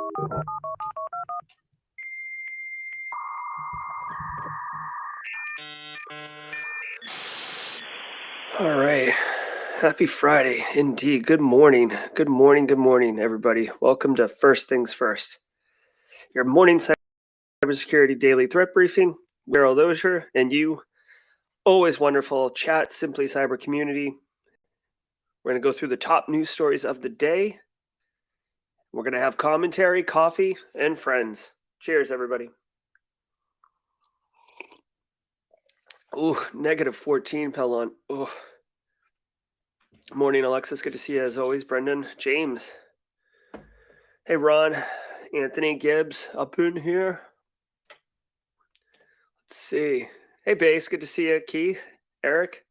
All right. Happy Friday, indeed. Good morning. Good morning. Good morning, everybody. Welcome to First Things First, your morning cybersecurity daily threat briefing. Gerald Auger and you. Always wonderful chat, Simply Cyber community. We're going to go through the top news stories of the day. We're going to have commentary, coffee, and friends. Cheers, everybody. Ooh, -14, Pelon. Ooh. Morning, Alexis. Good to see you as always. Brendan, James. Hey, Ron, Anthony, Gibbs, up in here. Let's see. Hey, Base. Good to see you. Keith, Eric.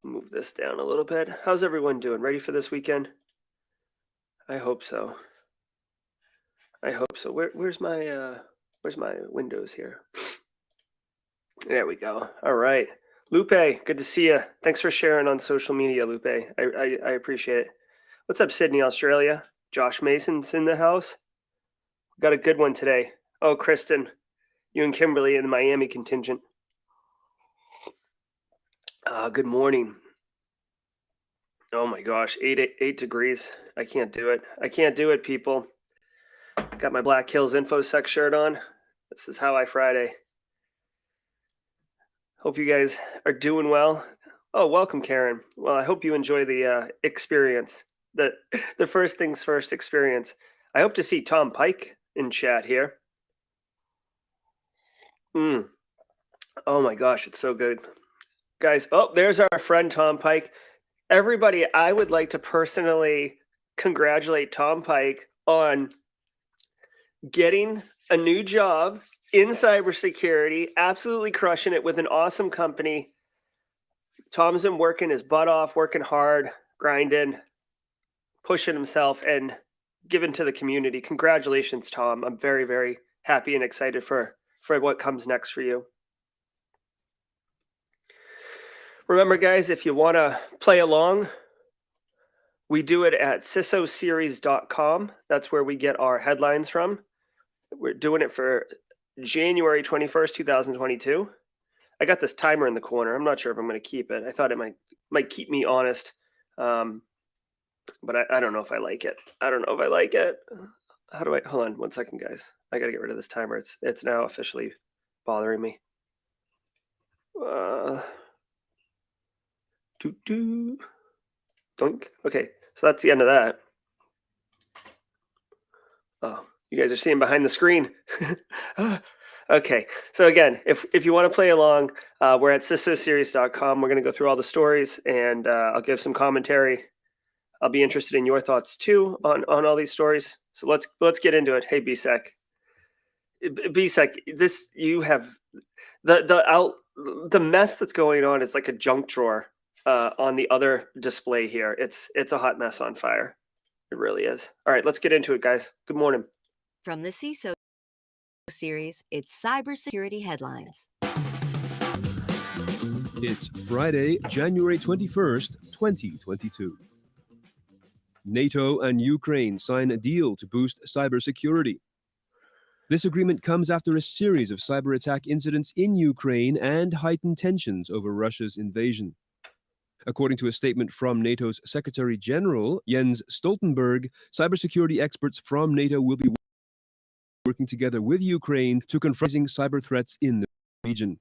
Move this down a little bit. How's everyone doing? Ready for this weekend? I hope so. I hope so. Where's my Windows here? There we go. All right. Lupe, good to see you. Thanks for sharing on social media, Lupe. I appreciate it. What's up, Sydney, Australia? Josh Mason's in the house. Got a good one today. Oh, Kristen, you and Kimberly in the Miami contingent. Good morning. Oh my gosh, 8 degrees. I can't do it. I can't do it, people. Got my Black Hills InfoSec shirt on. This is how I Friday. Hope you guys are doing well. Oh, welcome, Karen. Well, I hope you enjoy the experience, the First Things First experience. I hope to see Tom Pike in chat here. Oh my gosh, it's so good. Guys, oh, there's our friend Tom Pike. Everybody, I would like to personally congratulate Tom Pike on getting a new job in cybersecurity, absolutely crushing it with an awesome company. Tom's been working his butt off, working hard, grinding, pushing himself, and giving to the community. Congratulations, Tom. I'm very, very happy and excited for what comes next for you. Remember, guys, if you want to play along, we do it at cisoseries.com. That's where we get our headlines from. We're doing it for January 21st, 2022. I got this timer in the corner. I'm not sure if I'm going to keep it. I thought it might keep me honest, but I don't know if I like it. I don't know if I like it. How do I? Hold on 1 second, guys. I got to get rid of this timer. It's now officially bothering me. Doink. Okay, so that's the end of that. Oh, you guys are seeing behind the screen. Okay, so again, if you want to play along, we're at cisoseries.com. We're going to go through all the stories, and I'll give some commentary. I'll be interested in your thoughts too on all these stories. So let's get into it. Hey, BSEC. BSEC, this you have the mess that's going on is like a junk drawer on the other display here. It's a hot mess on fire. It really is. All right, let's get into it, guys. Good morning. From the CISO series, it's Cybersecurity Headlines. It's Friday, January 21st, 2022. NATO and Ukraine sign a deal to boost cybersecurity. This agreement comes after a series of cyber attack incidents in Ukraine and heightened tensions over Russia's invasion. According to a statement from NATO's Secretary General, Jens Stoltenberg, cybersecurity experts from NATO will be working together with Ukraine to confront cyber threats in the region.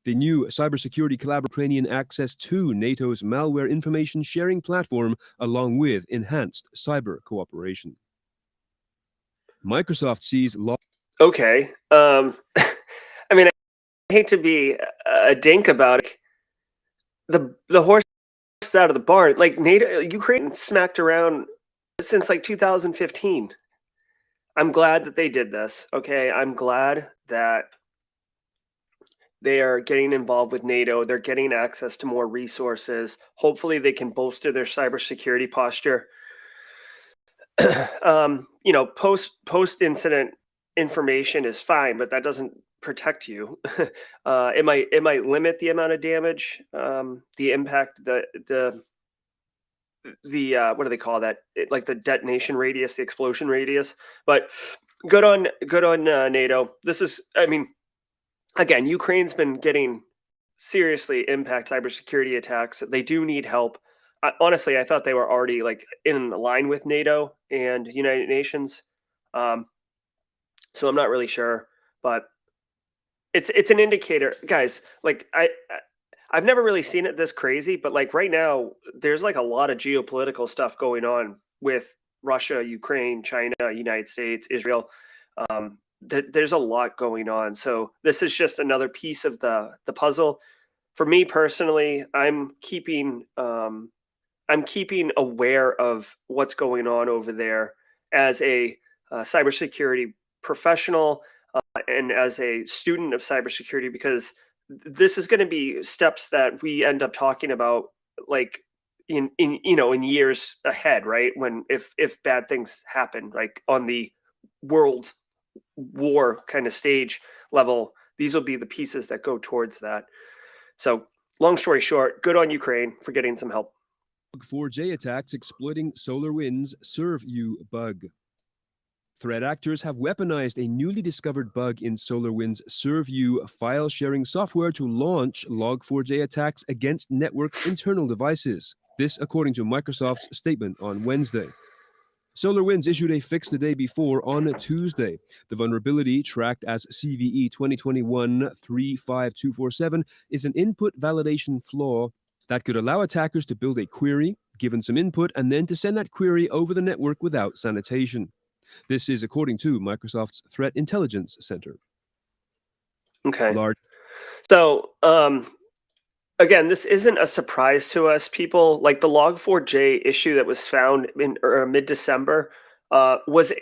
The new cybersecurity collaborative Ukrainian access to NATO's malware information sharing platform, along with enhanced cyber cooperation. Microsoft sees law. Okay. I mean, I hate to be a dink about it. The horse is out of the barn. Like NATO, Ukraine smacked around since like 2015. I'm glad that they did this. Okay, I'm glad that they are getting involved with NATO. They're getting access to more resources. Hopefully, they can bolster their cybersecurity posture. Post incident information is fine, but that doesn't protect you. It might limit the amount of damage, the impact, the what do they call that? Like the detonation radius, the explosion radius. But good on NATO. This is, I mean, again, Ukraine's been getting seriously impact cybersecurity attacks. They do need help. Honestly, I thought they were already like in line with NATO and United Nations. So I'm not really sure, but it's an indicator, guys. Like I've never really seen it this crazy, but like right now, there's like a lot of geopolitical stuff going on with Russia, Ukraine, China, United States, Israel. There's a lot going on. So this is just another piece of the puzzle. For me personally, I'm keeping aware of what's going on over there as a cybersecurity professional and as a student of cybersecurity, because this is going to be steps that we end up talking about like in years ahead, right? When if bad things happen, like on the world war kind of stage level, these will be the pieces that go towards that. So long story short, good on Ukraine for getting some help. Log4j attacks exploiting SolarWinds serve you bug. Threat actors have weaponized a newly discovered bug in SolarWinds ServeU file sharing software to launch Log4j attacks against network's internal devices. This according to Microsoft's statement on Wednesday. SolarWinds issued a fix the day before on Tuesday. The vulnerability, tracked as CVE 2021-35247, is an input validation flaw that could allow attackers to build a query, given some input, and then to send that query over the network without sanitation. This is according to Microsoft's Threat Intelligence Center. Okay. So, again, this isn't a surprise to us. People like the Log4j issue that was found in mid-December was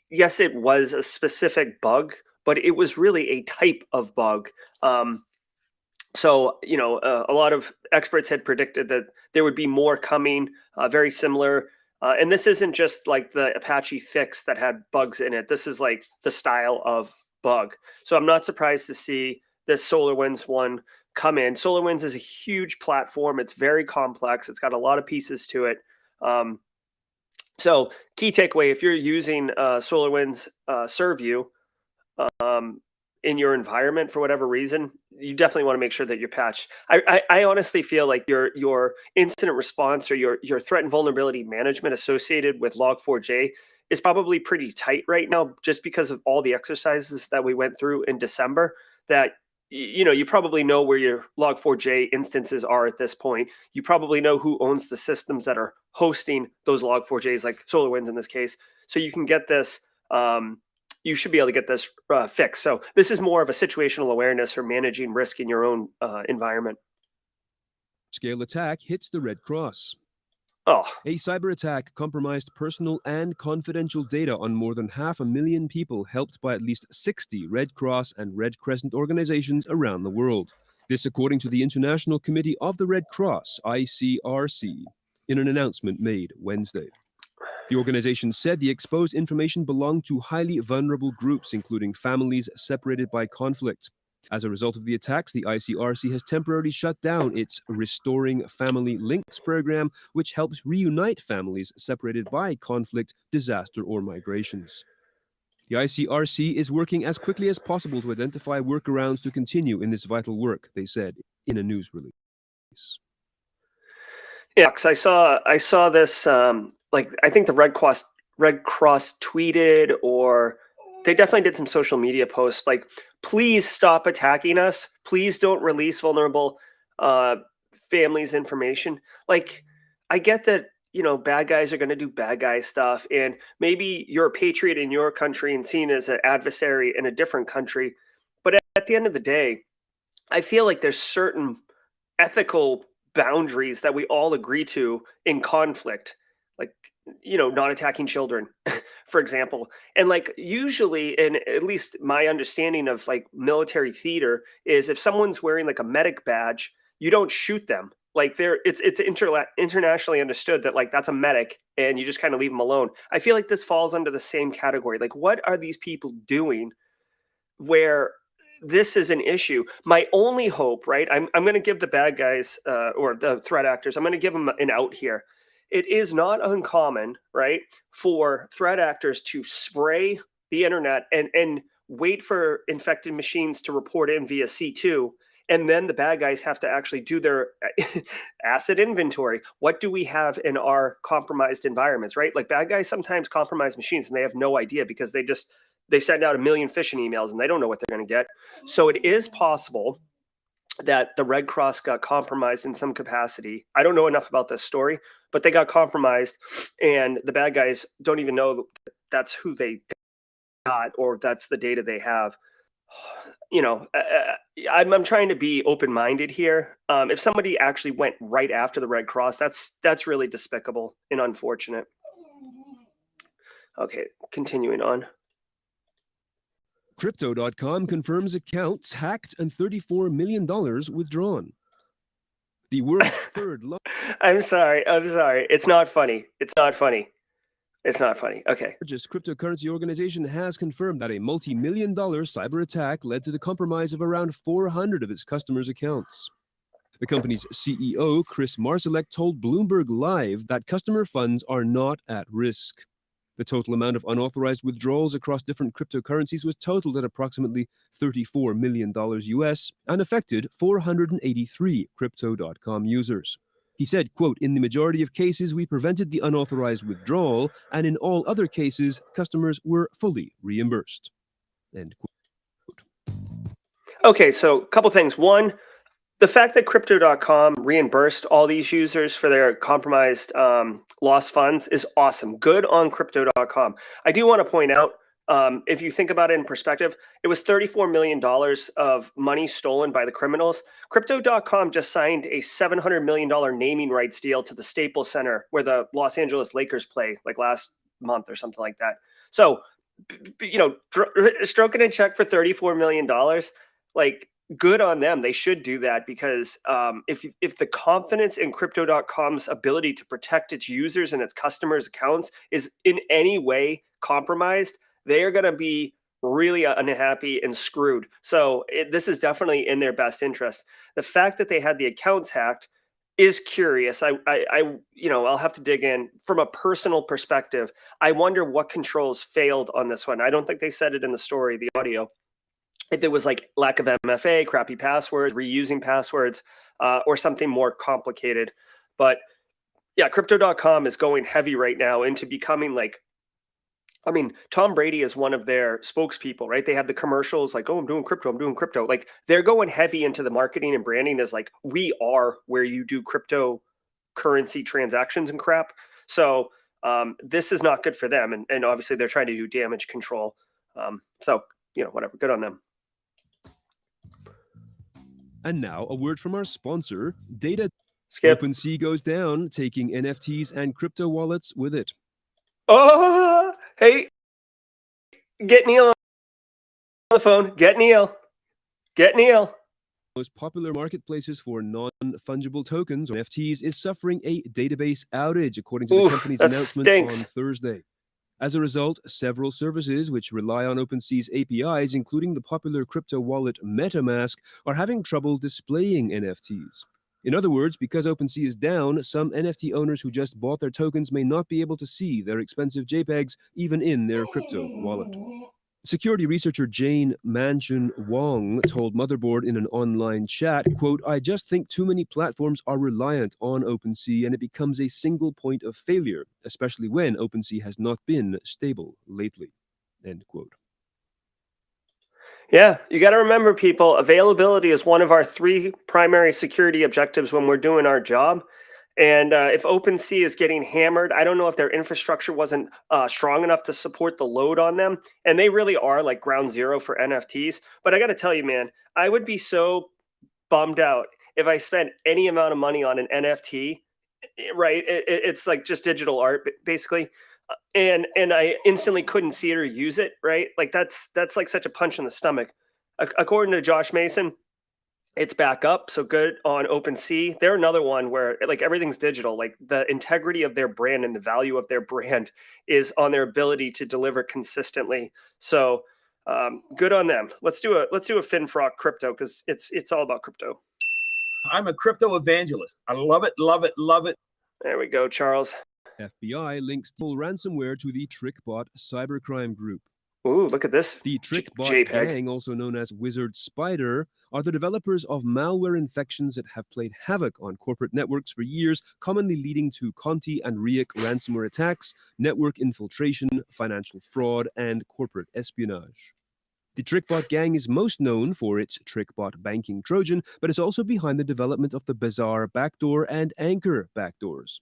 yes, it was a specific bug, but it was really a type of bug. So, a lot of experts had predicted that there would be more coming, very similar. And this isn't just like the Apache fix that had bugs in it. This is like the style of bug. So I'm not surprised to see this SolarWinds one come in. SolarWinds is a huge platform. It's very complex. It's got a lot of pieces to it. So key takeaway, if you're using SolarWinds ServeU in your environment for whatever reason, you definitely want to make sure that you're patched. I honestly feel like your incident response or your threat and vulnerability management associated with Log4j is probably pretty tight right now, just because of all the exercises that we went through in December. That you probably know where your Log4j instances are at this point. You probably know who owns the systems that are hosting those Log4js, like SolarWinds in this case. So you can get this. You should be able to get this fixed. So this is more of a situational awareness for managing risk in your own environment. Scale attack hits the Red Cross. Oh. A cyber attack compromised personal and confidential data on more than 500,000 people, helped by at least 60 Red Cross and Red Crescent organizations around the world. This according to the International Committee of the Red Cross, ICRC, in an announcement made Wednesday. The organization said the exposed information belonged to highly vulnerable groups, including families separated by conflict. As a result of the attacks, the ICRC has temporarily shut down its Restoring Family Links program, which helps reunite families separated by conflict, disaster, or migrations. The ICRC is working as quickly as possible to identify workarounds to continue in this vital work, they said in a news release. Yeah, because I saw this. I think the Red Cross tweeted, or they definitely did some social media posts like, please stop attacking us. Please don't release vulnerable families' information. Like, I get that, bad guys are going to do bad guy stuff. And maybe you're a patriot in your country and seen as an adversary in a different country. But at the end of the day, I feel like there's certain ethical boundaries that we all agree to in conflict, like not attacking children for example. And like usually, and at least my understanding of like military theater is, if someone's wearing like a medic badge, you don't shoot them. Like it's internationally understood that like that's a medic and you just kind of leave them alone. I feel like this falls under the same category. Like, what are these people doing where this is an issue? My only hope, right? I'm going to give the bad guys or the threat actors, I'm going to give them an out here. it is not uncommon, right, for threat actors to spray the internet and wait for infected machines to report in via C2. And then the bad guys have to actually do their asset inventory. What do we have in our compromised environments, right? Like bad guys sometimes compromise machines and they have no idea because they send out a million phishing emails and they don't know what they're going to get. So it is possible that the Red Cross got compromised in some capacity. I don't know enough about this story, but they got compromised and the bad guys don't even know that's who they got or that's the data they have. You know, I'm trying to be open-minded here. If somebody actually went right after the Red Cross, that's really despicable and unfortunate. Okay, continuing on. Crypto.com confirms accounts hacked and $34 million withdrawn. The world's third I'm sorry. It's not funny. It's not funny. Okay. largest cryptocurrency organization has confirmed that a multi-million-dollar cyber attack led to the compromise of around 400 of its customers' accounts. The company's CEO, Chris Marsalek, told Bloomberg Live that customer funds are not at risk. The total amount of unauthorized withdrawals across different cryptocurrencies was totaled at approximately $34 million US and affected 483 Crypto.com users. He said, quote, "In the majority of cases, we prevented the unauthorized withdrawal, and in all other cases, customers were fully reimbursed." End quote. Okay, so a couple things. One, the fact that Crypto.com reimbursed all these users for their compromised lost funds is awesome. Good on Crypto.com. I do want to point out, if you think about it in perspective, it was $34 million of money stolen by the criminals. Crypto.com just signed a $700 million naming rights deal to the Staples Center where the Los Angeles Lakers play, like last month or something like that. So, you know, stroking a check for $34 million, like, good on them. They should do that because if the confidence in Crypto.com's ability to protect its users and its customers' accounts is in any way compromised, they are going to be really unhappy and screwed. So this is definitely in their best interest. The fact that they had the accounts hacked is curious. I'll have to dig in from a personal perspective. I wonder what controls failed on this one. I don't think they said it in the story, the audio. If it was like lack of MFA, crappy passwords, reusing passwords, or something more complicated. But yeah, Crypto.com is going heavy right now into becoming like, I mean, Tom Brady is one of their spokespeople, right? They have the commercials like, "Oh, I'm doing crypto. Like they're going heavy into the marketing and branding as like, we are where you do cryptocurrency transactions and crap. So this is not good for them. And obviously they're trying to do damage control. So, you know, whatever, good on them. And now a word from our sponsor, Data. Skip. OpenSea goes down, taking NFTs and crypto wallets with it. Oh, hey, get Neil on the phone. Get Neil. Most popular marketplaces for non-fungible tokens, or NFTs, is suffering a database outage, according to the company's announcement on Thursday. As a result, several services which rely on OpenSea's APIs, including the popular crypto wallet MetaMask, are having trouble displaying NFTs. In other words, because OpenSea is down, some NFT owners who just bought their tokens may not be able to see their expensive JPEGs even in their crypto wallet. Security researcher Jane Manchun Wong told Motherboard in an online chat, quote, "I just think too many platforms are reliant on OpenSea and it becomes a single point of failure, especially when OpenSea has not been stable lately." End quote. Yeah, you got to remember, people, availability is one of our 3 primary security objectives when we're doing our job. And if OpenSea is getting hammered, I don't know if their infrastructure wasn't strong enough to support the load on them. And they really are like ground zero for NFTs. But I got to tell you, man, I would be so bummed out if I spent any amount of money on an NFT, right? It's like just digital art, basically. And I instantly couldn't see it or use it, right? Like that's like such a punch in the stomach. According to Josh Mason, it's back up. So good on OpenSea. They're another one where like everything's digital. Like the integrity of their brand and the value of their brand is on their ability to deliver consistently. So good on them. Let's do a FinFrock crypto because it's all about crypto. I'm a crypto evangelist. I love it, love it, love it. There we go, Charles. FBI links full ransomware to the Trickbot cybercrime group. Ooh, look at this The Trickbot JPEG. gang, also known as Wizard Spider, are the developers of malware infections that have played havoc on corporate networks for years, commonly leading to Conti and Riek ransomware attacks, network infiltration, financial fraud, and corporate espionage. The Trickbot gang is most known for its Trickbot banking Trojan, but is also behind the development of the Bazaar backdoor and Anchor backdoors.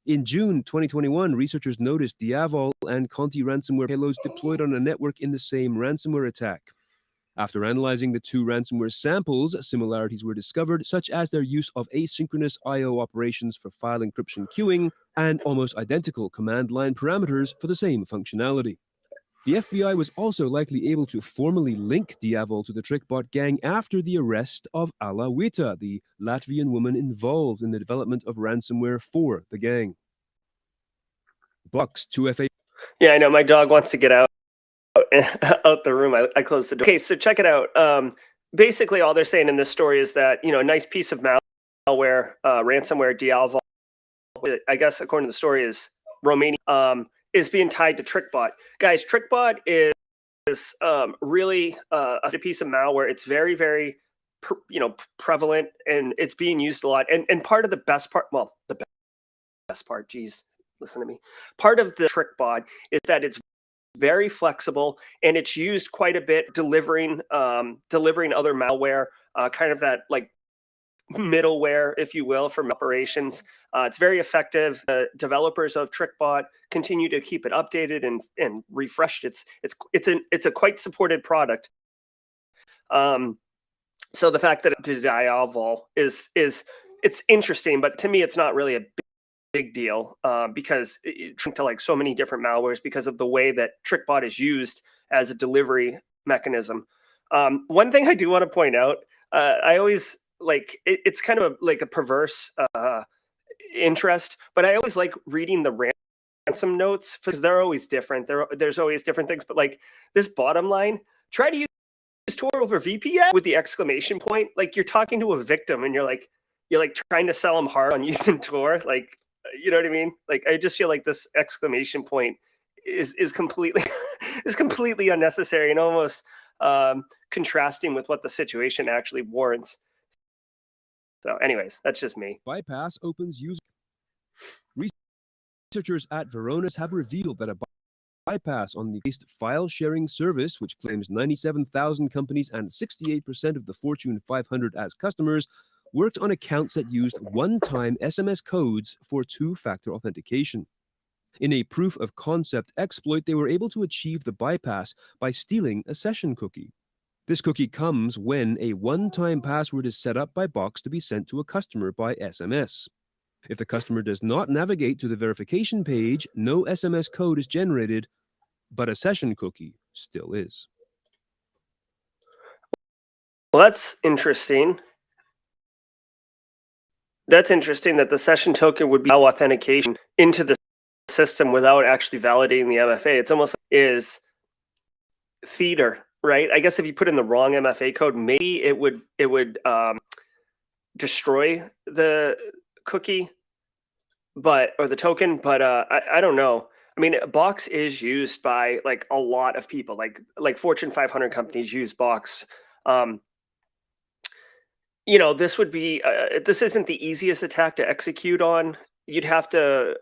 In June 2021, researchers noticed Diavol and Conti ransomware payloads deployed on a network in the same ransomware attack. After analyzing the two ransomware samples, similarities were discovered, such as their use of asynchronous I/O operations for file encryption queuing and almost identical command line parameters for the same functionality. The FBI was also likely able to formally link Diavol to the Trickbot gang after the arrest of Ala Wita, the Latvian woman involved in the development of ransomware for the gang. Box 2FA. Yeah, I know. My dog wants to get out the room. I closed the door. Okay, so check it out. Basically, all they're saying in this story is that, a nice piece of malware, ransomware, Diavol, I guess according to the story, is Romanian, is being tied to Trickbot. Guys, Trickbot is really a piece of malware. It's very, very, prevalent, and it's being used a lot. And part of the best part, well, the best part, geez, listen to me. Part of the Trickbot is that it's very flexible, and it's used quite a bit delivering other malware, kind of that like middleware, if you will, from operations. It's very effective. The developers of Trickbot continue to keep it updated and refreshed. It's a quite supported product. So the fact that it Diavol is it's interesting, but to me, it's not really a big deal because to like so many different malwares because of the way that Trickbot is used as a delivery mechanism. One thing I do want to point out, I always like it's kind of like a perverse interest, but I always like reading the ransom notes because they're always different. There's always different things, but like this bottom line, try to use Tor over VPN with the exclamation point. Like you're talking to a victim and you're like trying to sell them hard on using Tor. Like, you know what I mean? Like I just feel like this exclamation point is completely is completely unnecessary and almost contrasting with what the situation actually warrants. So anyways, that's just me. Bypass opens user. Researchers at Varonis have revealed that a bypass on the based file sharing service, which claims 97,000 companies and 68% of the Fortune 500 as customers, worked on accounts that used one-time SMS codes for two-factor authentication. In a proof of concept exploit, they were able to achieve the bypass by stealing a session cookie. This cookie comes when a one-time password is set up by Box to be sent to a customer by SMS. If the customer does not navigate to the verification page, no SMS code is generated, but a session cookie still is. Well, that's interesting. That's interesting that the session token would be authentication into the system without actually validating the MFA. It's almost like is theater, right? I guess if you put in the wrong MFA code, maybe it would destroy the cookie, or the token. But I don't know. I mean, Box is used by like a lot of people, like Fortune 500 companies use Box. This would be this isn't the easiest attack to execute on. You'd have to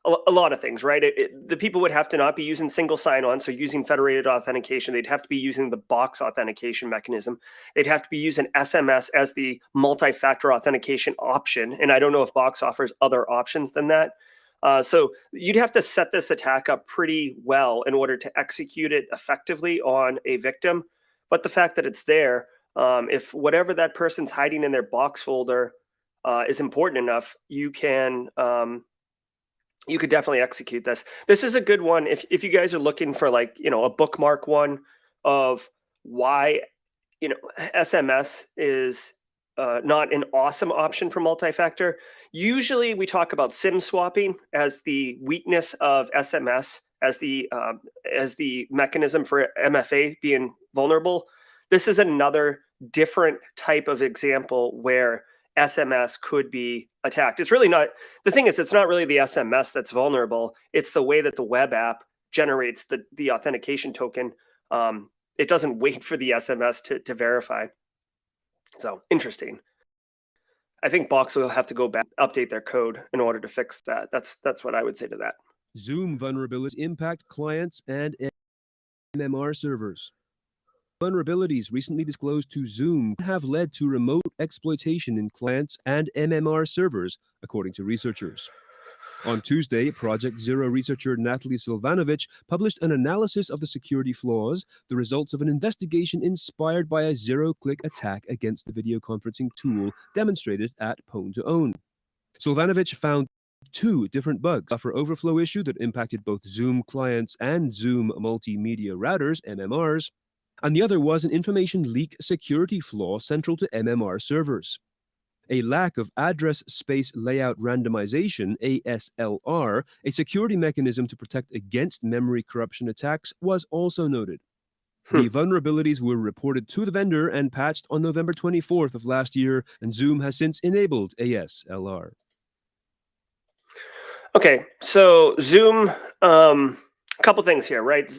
a lot of things, right? The people would have to not be using single sign-on, so using federated authentication. They'd have to be using the Box authentication mechanism. They'd have to be using SMS as the multi-factor authentication option, and I don't know if Box offers other options than that. So you'd have to set this attack up pretty well in order to execute it effectively on a victim. But the fact that it's there, if whatever that person's hiding in their Box folder is important enough, you could definitely execute this. This is a good one if you guys are looking for like, a bookmark one of why, SMS is not an awesome option for multi-factor. Usually we talk about SIM swapping as the weakness of SMS, as the mechanism for MFA being vulnerable. This is another different type of example where SMS could be attacked. It's really not, the thing is, it's not really the SMS that's vulnerable. It's the way that the web app generates the authentication token. It doesn't wait for the SMS to verify. So interesting. I think Box will have to go back, update their code in order to fix that. That's what I would say to that. Zoom vulnerabilities impact clients and MMR servers. Vulnerabilities recently disclosed to Zoom have led to remote exploitation in clients and MMR servers, according to researchers. On Tuesday, Project Zero researcher Natalie Silvanovich published an analysis of the security flaws, the results of an investigation inspired by a zero-click attack against the video conferencing tool demonstrated at Pwn2Own. Silvanovich found 2 different bugs: a buffer overflow issue that impacted both Zoom clients and Zoom multimedia routers, MMRs, and the other was an information leak security flaw central to MMR servers. A lack of address space layout randomization, ASLR, a security mechanism to protect against memory corruption attacks, was also noted. The vulnerabilities were reported to the vendor and patched on November 24th of last year, and Zoom has since enabled ASLR. Okay, so Zoom, a couple things here, right?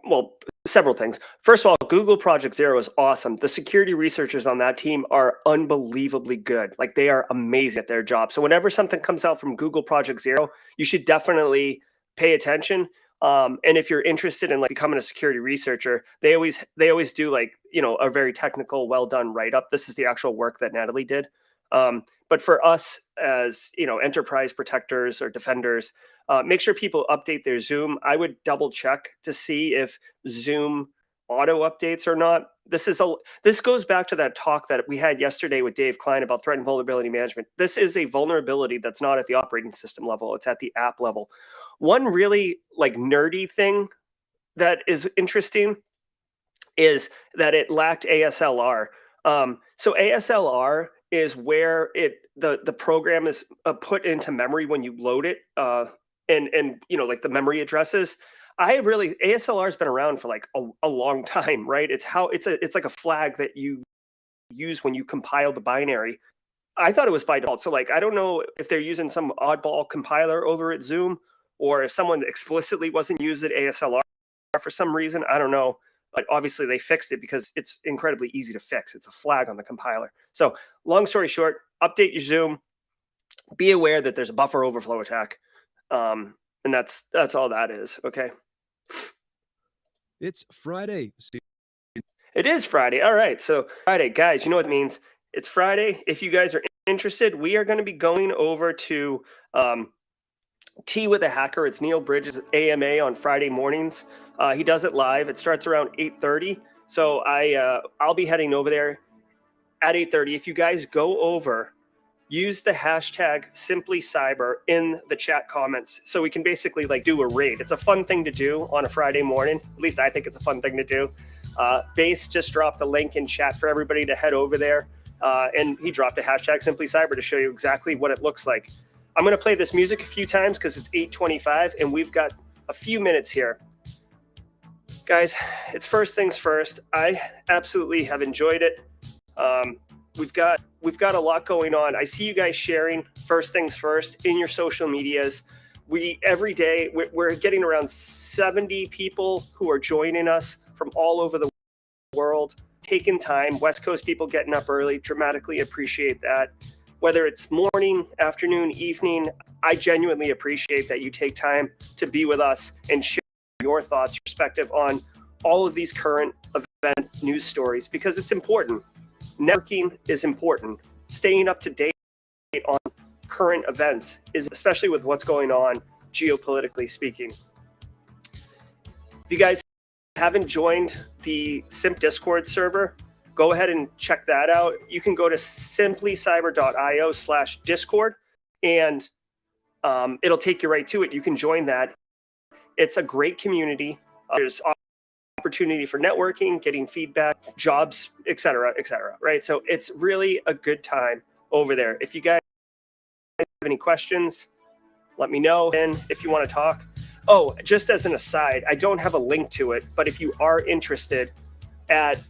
Well, several things. First of all, Google Project Zero is awesome. The security researchers on that team are unbelievably good. Like, they are amazing at their job. So whenever something comes out from Google Project Zero, you should definitely pay attention. And if you're interested in like becoming a security researcher, they always do like, you know, a very technical, well done write-up. This is the actual work that Natalie did. But for us as, you know, enterprise protectors or defenders, make sure people update their Zoom. I would double check to see if Zoom auto updates or not. This goes back to that talk that we had yesterday with Dave Klein about threat and vulnerability management. This is a vulnerability that's not at the operating system level. It's at the app level. One really like nerdy thing that is interesting is that it lacked ASLR. So ASLR is where the program is put into memory when you load it, and you know, like the memory addresses. ASLR has been around for like a long time, right? It's like a flag that you use when you compile the binary. I thought it was by default. So like, I don't know if they're using some oddball compiler over at Zoom, or if someone explicitly wasn't using ASLR for some reason. I don't know. But obviously they fixed it because it's incredibly easy to fix. It's a flag on the compiler. So long story short, update your Zoom. Be aware that there's a buffer overflow attack. And that's all that is, okay? It's Friday. It is Friday. All right, so Friday. Guys, you know what it means. It's Friday. If you guys are interested, we are going to be going over to Tea with a Hacker. It's Neil Bridges' AMA on Friday mornings. He does it live. It starts around 8:30. So I'll be heading over there at 8:30. If you guys go over, use the hashtag #SimplyCyber in the chat comments so we can basically like do a raid. It's a fun thing to do on a Friday morning. At least I think it's a fun thing to do. Base just dropped a link in chat for everybody to head over there. And he dropped a hashtag #SimplyCyber to show you exactly what it looks like. I'm going to play this music a few times because it's 8:25 and we've got a few minutes here. Guys, it's first things first. I absolutely have enjoyed it. We've got a lot going on. I see you guys sharing first things first in your social medias. Every day we're getting around 70 people who are joining us from all over the world, taking time. West Coast people getting up early, dramatically appreciate that. Whether it's morning, afternoon, evening, I genuinely appreciate that you take time to be with us and share your thoughts, perspective on all of these current event news stories, because it's important. Networking is important. Staying up to date on current events is, especially with what's going on geopolitically speaking. If you guys haven't joined the Simp Discord server, go ahead and check that out. You can go to simplycyber.io/discord and it'll take you right to it. You can join that. It's a great community. There's opportunity for networking, getting feedback, jobs, et cetera, right? So it's really a good time over there. If you guys have any questions, let me know. And if you want to talk. Oh, just as an aside, I don't have a link to it, but if you are interested at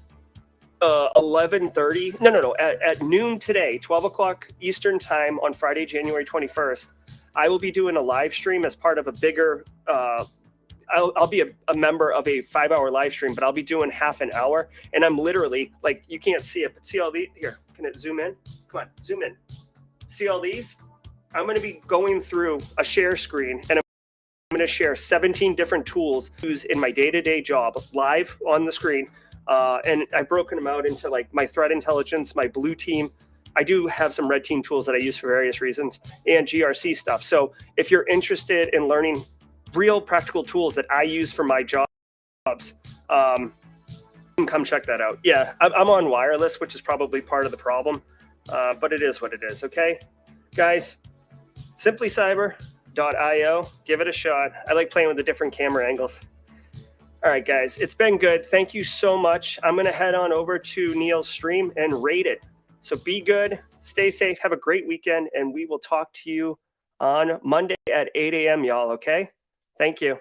11:30. No. At noon today, 12 o'clock Eastern time on Friday, January 21st, I will be doing a live stream as part of a bigger. I'll be a member of a 5-hour live stream, but I'll be doing half an hour, and I'm literally like, you can't see it, but see all these here. Can it zoom in? Come on, zoom in. See all these? I'm going to be going through a share screen, and I'm going to share 17 different tools I use in my day-to-day job live on the screen. And I've broken them out into like my threat intelligence, my blue team. I do have some red team tools that I use for various reasons, and GRC stuff. So if you're interested in learning real practical tools that I use for my jobs, you can come check that out. Yeah, I'm on wireless, which is probably part of the problem, but it is what it is. Okay, guys, simplycyber.io, give it a shot. I like playing with the different camera angles. All right, guys, it's been good. Thank you so much. I'm going to head on over to Neil's stream and rate it. So be good, stay safe, have a great weekend, and we will talk to you on Monday at 8 a.m., y'all, okay? Thank you.